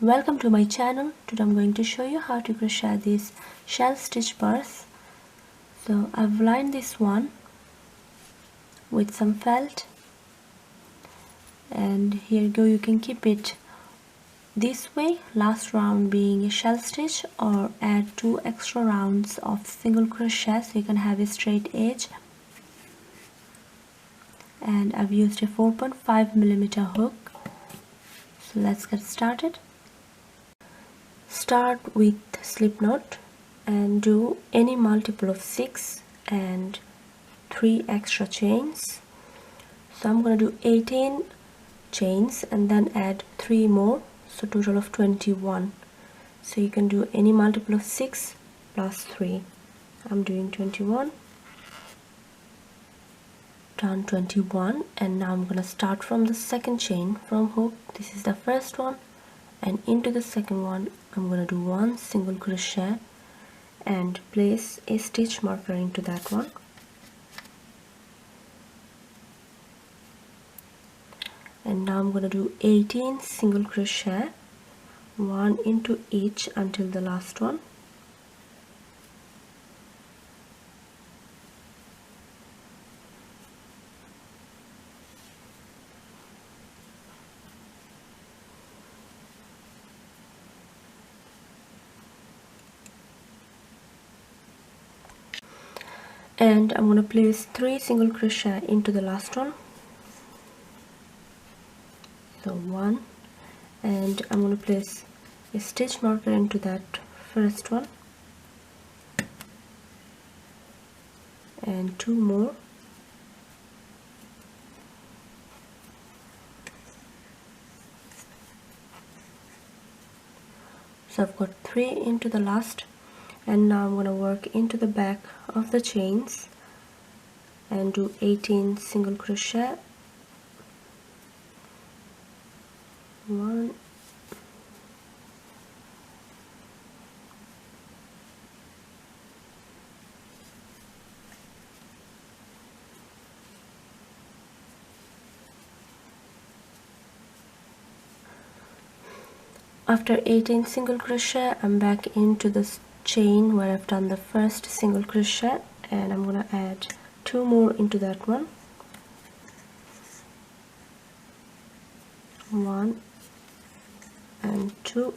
Welcome to my channel. Today I'm going to show you how to crochet this shell stitch purse. So I've lined this one with some felt, and here you go. You can keep it this way, last round being a shell stitch, or add 2 extra rounds of single crochet so you can have a straight edge. And I've used a 4.5mm hook. So let's get started. Start with slip knot and do any multiple of 6 and 3 extra chains. So I'm going to do 18 chains and then add 3 more, so total of 21. So you can do any multiple of 6 plus 3. I'm doing 21, done 21, and now I'm going to start from the second chain from hook. This is the first one, and into the second one I'm going to do 1 single crochet and place a stitch marker into that one. And now I'm going to do 18 single crochet, 1 into each until the last one. And I'm going to place 3 single crochet into the last one. So 1, and I'm going to place a stitch marker into that first one, and 2 more. So I've got 3 into the last, and now I'm going to work into the back of the chains and do 18 single crochet, 1, 18 single crochet, I'm back into this chain where I've done the first single crochet, and I'm going to add 2 more into that one, 1 and 2,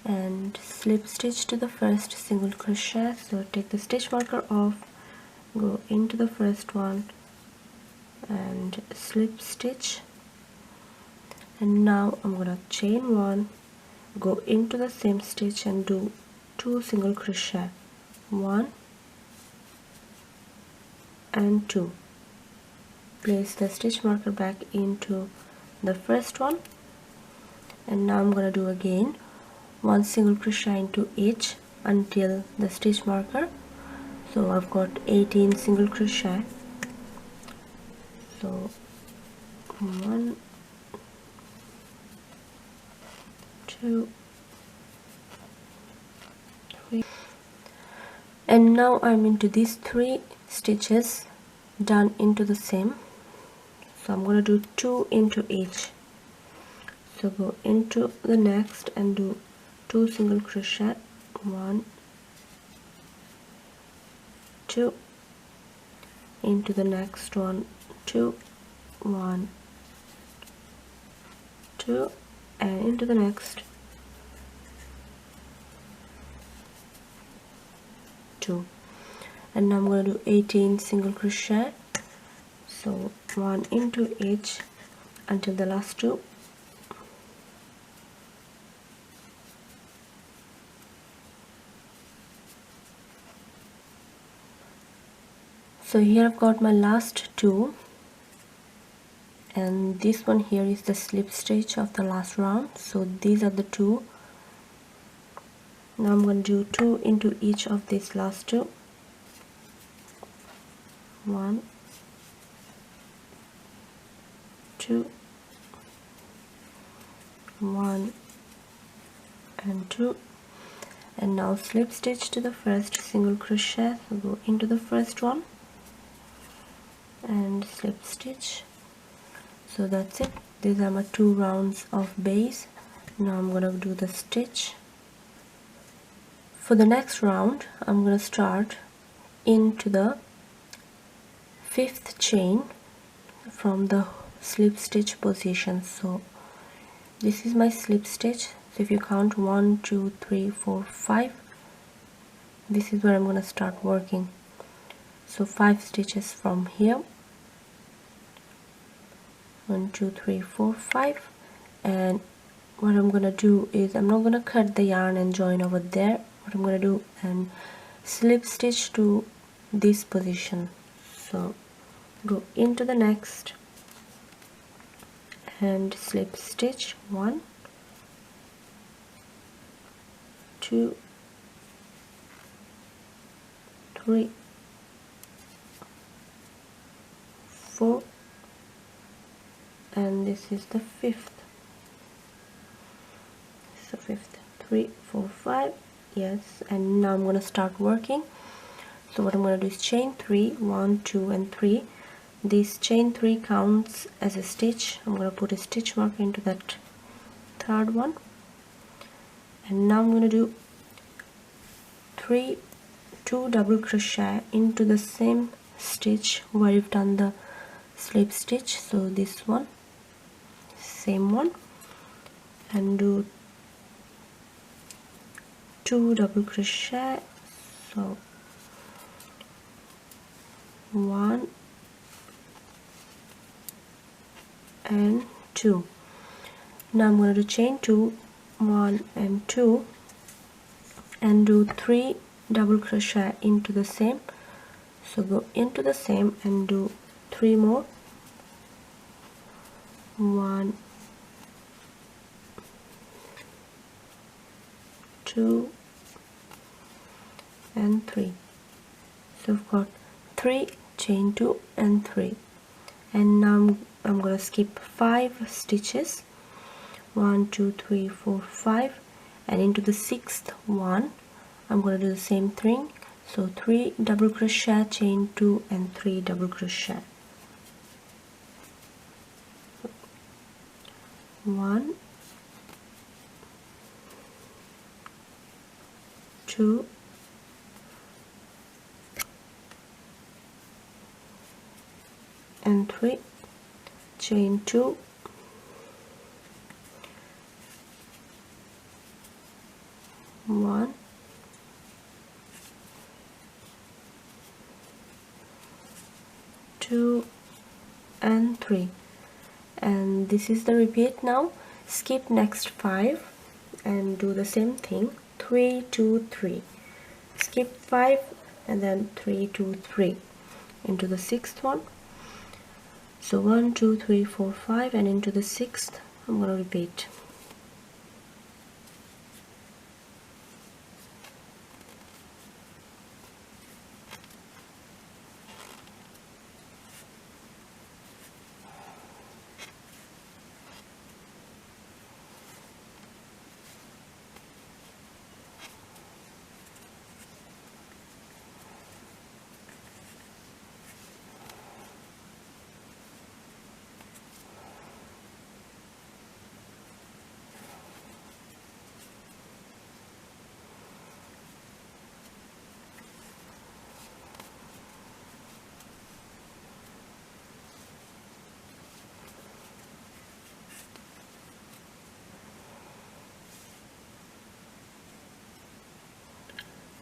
and slip stitch to the first single crochet. So take the stitch marker off, go into the first one and slip stitch, and now I'm going to chain 1, go into the same stitch and do 2 single crochet, 1 and 2. Place the stitch marker back into the first one, and now I'm going to do again 1 single crochet into each until the stitch marker. So I've got 18 single crochet, so 1, 2, 3, and now I'm into these 3 stitches done into the same. So I'm going to do 2 into each. So go into the next and do 2 single crochet, 1, 2, into the next one, 2, 1, 2, and into the next, 2. And now I'm going to do 18 single crochet, so 1 into each until the last 2. So here I've got my last 2, and this one here is the slip stitch of the last round. So these are the 2. Now I'm going to do 2 into each of these last 2, 1, 2, 1 and 2, and now slip stitch to the first single crochet. So go into the first one and slip stitch. So that's it. These are my 2 rounds of base. Now I'm gonna do the stitch. For the next round, I'm gonna start into the 5th chain from the slip stitch position. So this is my slip stitch. So if you count 1 2 3 4 5, this is where I'm gonna start working. So 5 stitches from here, 1 2 3 4 5, and what I'm gonna do is I'm not gonna cut the yarn and join over there. What I'm gonna do and slip stitch to this position. So go into the next and slip stitch 1 2 3 4, and this is the 5th. So 5th, 3 4 5, yes. And now I'm going to start working. So what I'm going to do is chain 3, 1 2 and 3. This chain 3 counts as a stitch. I'm going to put a stitch marker into that 3rd one, and now I'm going to do 2 double crochet into the same stitch where you've done the slip stitch. So this one, same one, and do 2 double crochet. So 1 and 2. Now I'm going to do chain 2, 1 and 2, and do 3 double crochet into the same. So go into the same and do 3 more, 1 2 and 3. So I've got 3, chain 2 and 3, and now I'm gonna skip 5 stitches, 1 2 3 4 5, and into the 6th one I'm gonna do the same thing. So 3 double crochet, chain 2 and 3 double crochet, 1 2 and 3, chain 2, 1 2 and 3, and this is the repeat. Now skip next 5 and do the same thing, 3 2 3, skip 5 and then 3 2 3 into the 6th one. So 1 2 3 4 5, and into the 6th I'm going to repeat.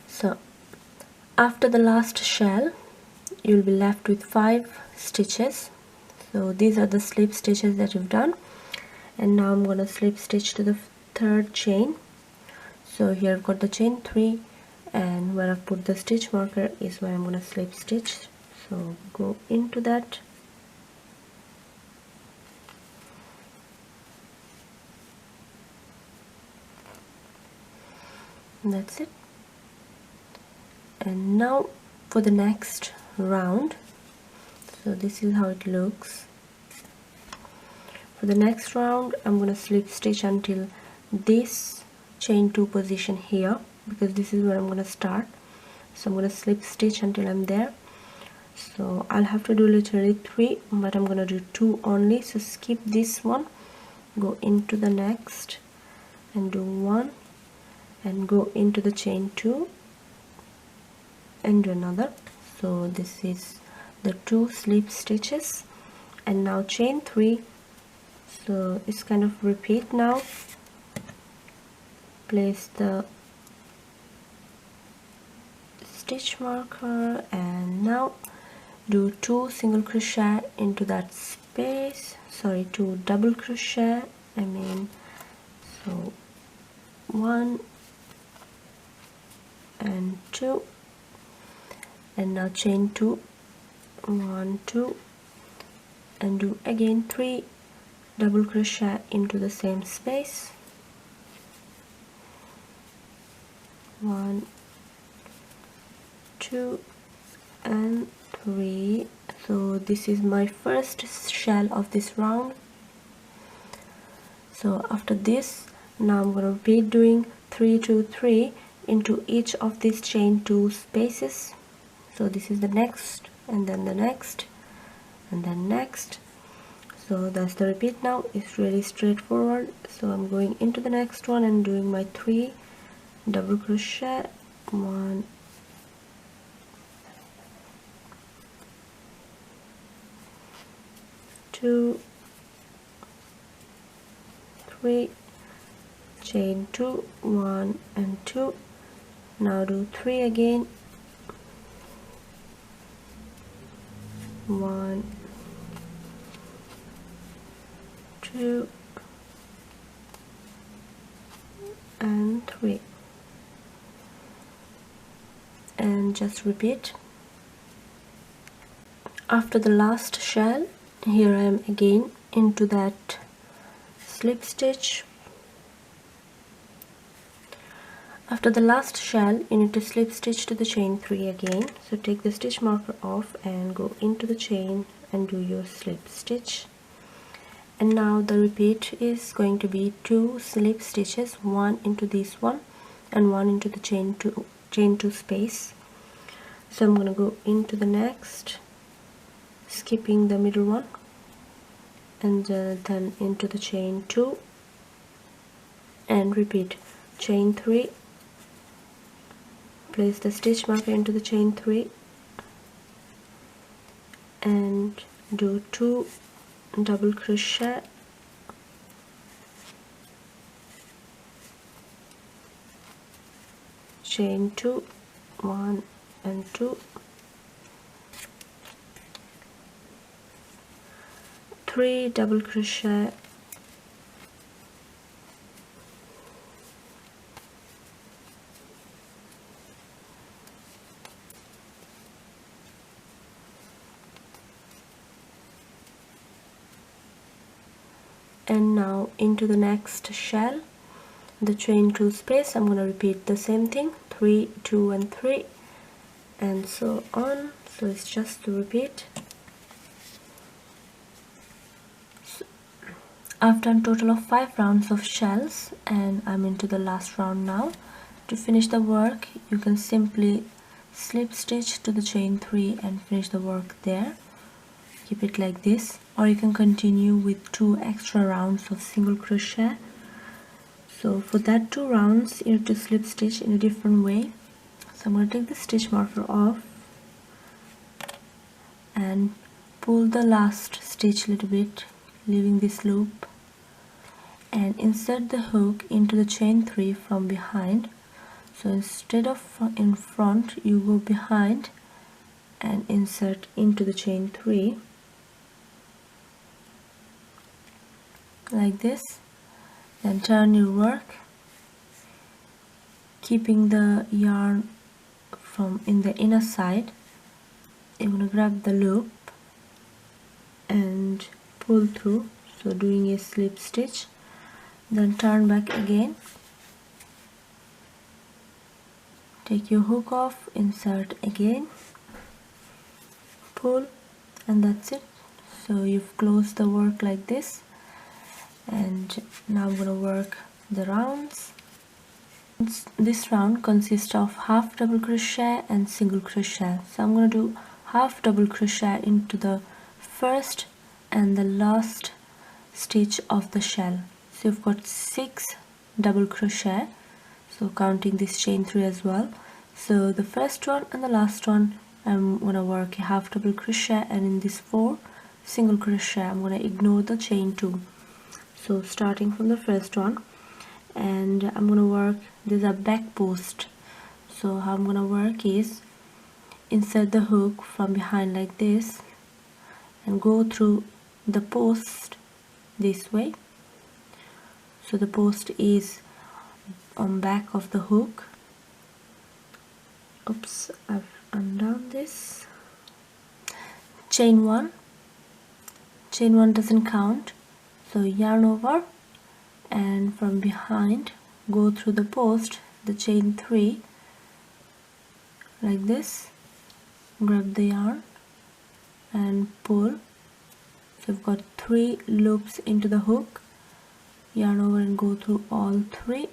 So after the last shell you'll be left with 5 stitches. So these are the slip stitches that you've done, and now I'm going to slip stitch to the 3rd chain. So here I've got the chain 3, and where I've put the stitch marker is where I'm going to slip stitch. So go into that, and that's it. And now for the next round, so this is how it looks. For the next round I'm going to slip stitch until this chain 2 position here, because this is where I'm going to start. So I'm going to slip stitch until I'm there. So I'll have to do literally 3, but I'm going to do 2 only. So skip this one, go into the next and do 1 and go into the chain 2 and do another. So this is the 2 slip stitches, and now chain 3. So it's kind of repeat now. Place the stitch marker and now do 2 single crochet into that space, sorry, 2 double crochet, so 1 and 2, and now chain 2, 1 2, and do again 3 double crochet into the same space, 1 2 and 3. So this is my first shell of this round. So after this, now I'm going to repeat doing 3 2 3 into each of these chain 2 spaces. So this is the next, and then the next, and then next. So that's the repeat now. It's really straightforward. So I'm going into the next one and doing my 3 double crochet, 1 2 3, chain 2, 1 and 2. Now do 3 again, 1 2 and 3, and just repeat. After the last shell, here I am again into that slip stitch. After the last shell, you need to slip stitch to the chain 3 again. So take the stitch marker off and go into the chain and do your slip stitch. And now the repeat is going to be 2 slip stitches, 1 into this one and 1 into the chain 2 space. So I'm going to go into the next, skipping the middle one, and then into the chain 2 and repeat chain 3, place the stitch marker into the chain 3 and do 2 double crochet, chain 2, 1 and 2, 3 double crochet, and now into the next shell, the chain 2 space. I'm going to repeat the same thing, 3 2 and 3 and so on. So it's just to repeat. So I've done total of 5 rounds of shells and I'm into the last round now. To finish the work, you can simply slip stitch to the chain 3 and finish the work there. Keep it like this, or you can continue with 2 extra rounds of single crochet. So for that 2 rounds, you have to slip stitch in a different way. So I'm going to take the stitch marker off and pull the last stitch a little bit, leaving this loop, and insert the hook into the chain 3 from behind. So instead of in front, you go behind and insert into the chain 3 like this. Then turn your work, keeping the yarn from in the inner side. You're going to grab the loop and pull through, so doing a slip stitch, then turn back again, take your hook off, insert again, pull, and that's it. So you've closed the work like this. And now I'm going to work the rounds. This round consists of half double crochet and single crochet. So I'm going to do half double crochet into the first and the last stitch of the shell. So you've got 6 double crochet, so counting this chain 3 as well. So the first one and the last one I'm gonna work a half double crochet, and in this 4 single crochet I'm gonna ignore the chain 2. So starting from the first one, and I'm gonna work, there's a back post. So how I'm gonna work is insert the hook from behind like this and go through the post this way. So the post is on back of the hook. Oops, I've undone this. Chain 1 doesn't count, so yarn over and from behind go through the post, the chain 3 like this, grab the yarn and pull. So we've got 3 loops into the hook, yarn over and go through all 3.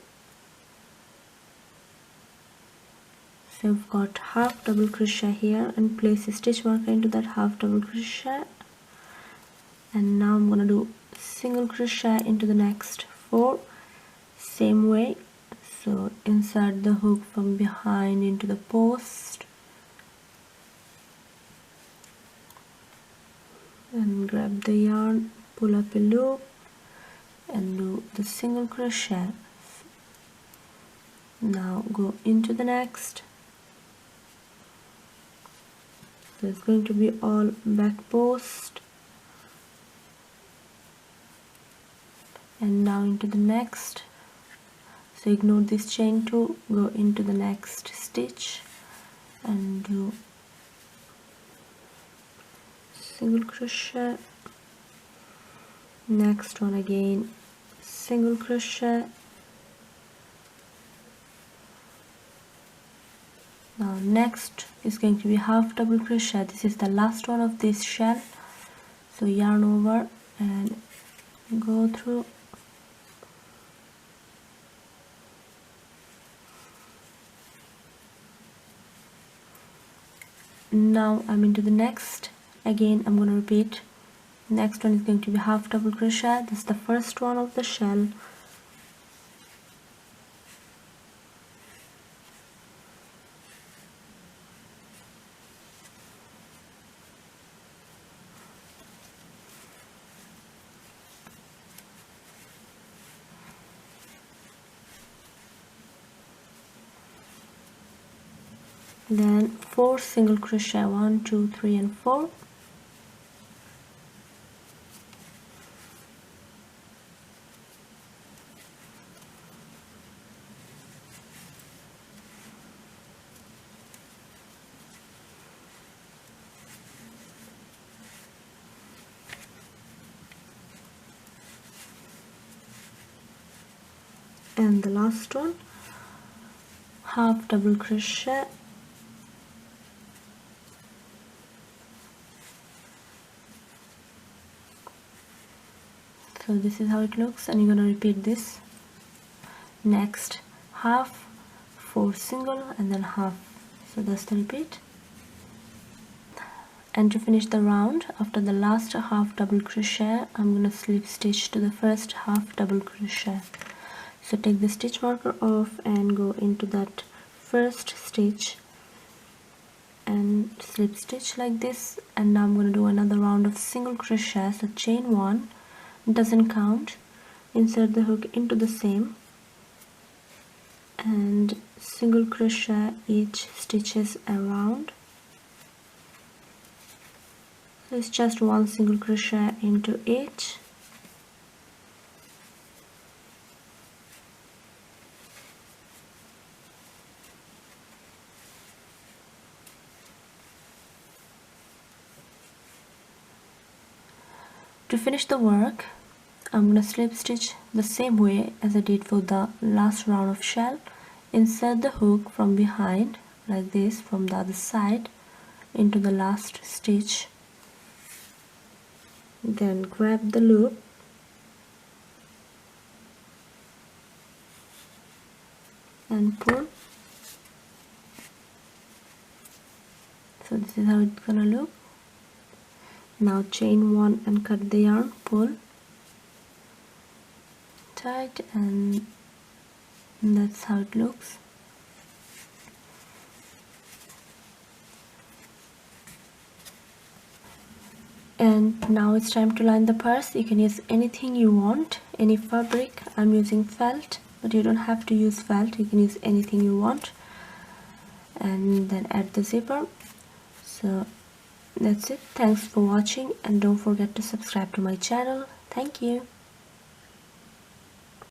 So we've got half double crochet here and place a stitch marker into that half double crochet, and now I'm gonna do single crochet into the next 4 same way. So insert the hook from behind into the post and grab the yarn, pull up a loop and do the single crochet. Now go into the next. So it's going to be all back post, and now into the next. So ignore this chain 2, go into the next stitch and do single crochet, next one again single crochet. Now next is going to be half double crochet. This is the last one of this shell, so yarn over and go through. Now I'm into the next. Again I'm going to repeat. Next one is going to be half double crochet. This is the first one of the shell. Then 4 single crochet, 1 2 3 and 4. And the last one, half double crochet, so this is how it looks, and you're going to repeat this. Next half, 4 single and then half, so that's the repeat. And to finish the round, after the last half double crochet, I'm going to slip stitch to the first half double crochet. So take the stitch marker off and go into that first stitch and slip stitch like this, and now I'm going to do another round of single crochet. So chain 1 doesn't count, insert the hook into the same and single crochet each stitches around. So it's just 1 single crochet into each. To finish the work, I'm going to slip stitch the same way as I did for the last round of shell. Insert the hook from behind like this from the other side into the last stitch, then grab the loop and pull. So this is how it's gonna look. Now chain 1 and cut the yarn, pull tight and And that's how it looks. And now it's time to line the purse. You can use anything you want, any fabric. I'm using felt, but you don't have to use felt, you can use anything you want. And then add the zipper. So that's it. Thanks for watching, and don't forget to subscribe to my channel. Thank you.